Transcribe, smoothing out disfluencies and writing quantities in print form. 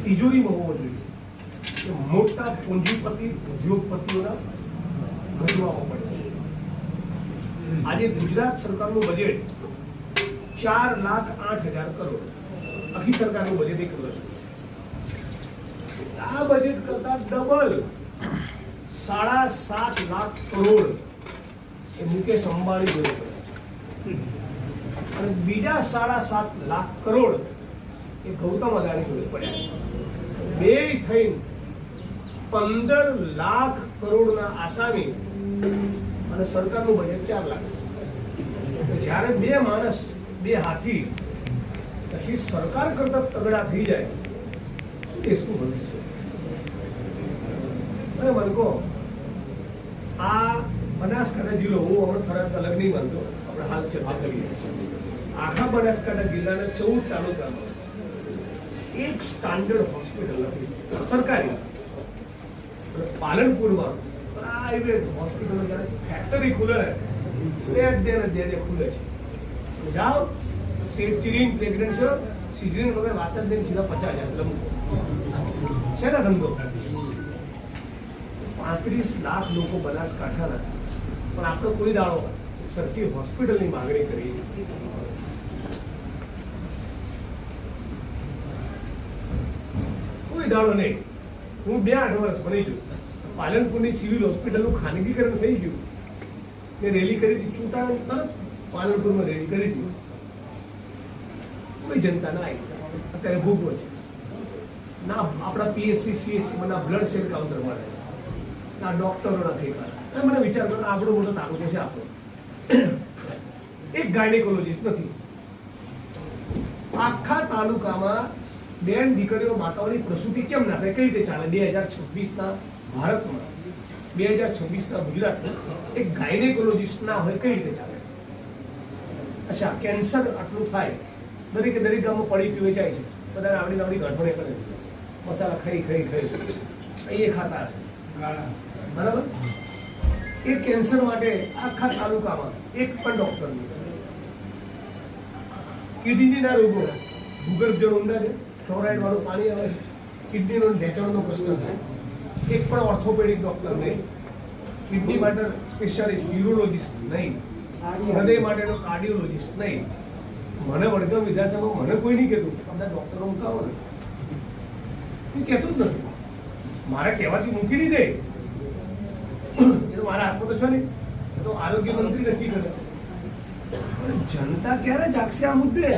તિજોરીમાં હોવો જોઈએ કે મોટા પૂંજીપતિ ઉદ્યોગપતિઓના ગજવામાં પડે. આજે ગુજરાત સરકારનું બજેટ 4,08,000 કરોડ, આખી સરકારનું બજેટ એક વર્ષ. આ બજેટ કરતા ડબલ 7.5 લાખ કરોડ એ મુકેશ અંબાણી જોડે પડે અને બીજા 7.5 લાખ કરોડ એ ગૌતમ અદાણી જોડે પડ્યા. બે થઈને 15 લાખ કરોડના આસામી અને સરકારનું બજેટ 4 લાખ. જ્યારે બે માણસ બે હાથી પછી સરકાર કરતા તગડા થઈ જાય, શું દેશનું ભવિષ્ય? અને મને કહો, આ બનાસકાંઠા જિલ્લો, હું હમણાં થરાદ અલગ નહીં માનતો, આપણે હાલ ચર્ચા કરીએ. આખા બનાસકાંઠા જિલ્લાના 14 તાલુકામાં એક સ્ટાન્ડર્ડ હોસ્પિટલ નથી સરકારી. પાલનપુરમાં પ્રાઇવેટ હોસ્પિટલ ફેક્ટરી ખુલે દે ખુલે છે. જાઓ સિઝેરિયન પ્રેગ્નન્ટ છો, સિઝેરિયન વગર વાત જ નહીં, સીધા 50,000 લંબો છે ને ધંધો. 35 લાખ લોકો બનાસકાંઠાના, પણ આપણે કોઈ દાડો સરખી હોસ્પિટલની માંગણી કરી કોઈ દાડો નહીં. હું 2-8 વર્ષ બની ગયું. પાલનપુરની સિવિલ હોસ્પિટલનું ખાનગીકરણ થઈ ગયું, મેં રેલી કરી હતી, ચૂંટાણ તરત પાલનપુરમાં રેલી કરી હતી. કોઈ જનતા ના આવી, અત્યારે ભોગવો છે ના. આપણા પીએસસી સીએસસી ના બ્લડ સેલ કાઉન્ટર મળે ના, ડોક્ટરો નથી. મને વિચાર કરો, આપણો મોટો તાલુકો છે આપણો, એક ગાયનેકોલોજીસ્ટ નથી. આખા તાલુકામાં બેન દીકરીઓ માતાઓની પ્રસૂતિ કેમ ના થાય? કઈ રીતે ચાલે? 2026ના ભારતમાં, 2026ના ગુજરાતમાં એક ગાયનેકોલોજીસ્ટ ના હોય, કઈ રીતે ચાલે? અચ્છા, કેન્સર આટલું થાય, દરેક ગામમાં પડી વેચાય છે, બધા આવડી ગઠોડે કરે, મસાલા ખાઈ અહીં ખાતા હશે, બરાબર? એ કેન્સર માટે આખા તાલુકામાં એક પણ ડોક્ટર નહીં. કિડનીના રોગો, ભૂગર્ભ જળ ઊંડા છે, ફ્લોરાઇડ વાળું પાણી આવે છે, કિડનીનો ઢેચણનો પ્રશ્ન થાય, એક પણ ઓર્થોપેડિક ડોક્ટર નહીં, કિડની માટે સ્પેશિયાલિસ્ટ યુરોલોજીસ્ટ નહીં, હૃદય માટેનો કાર્ડિયોલોજીસ્ટ નહીં. મને વડગામ વિધાનસભામાં મને કોઈ નહીં કહેતું, બધા ડોક્ટરો મુકાવો ને, હું કહેતું જ નથી. મારા કહેવાથી મૂકી નહીં દે, એ તો મારા હાથમાં તો છે નહીં, એ તો આરોગ્ય મંત્રી નક્કી કરે. જનતા ક્યારે જાગશે આ મુદ્દે?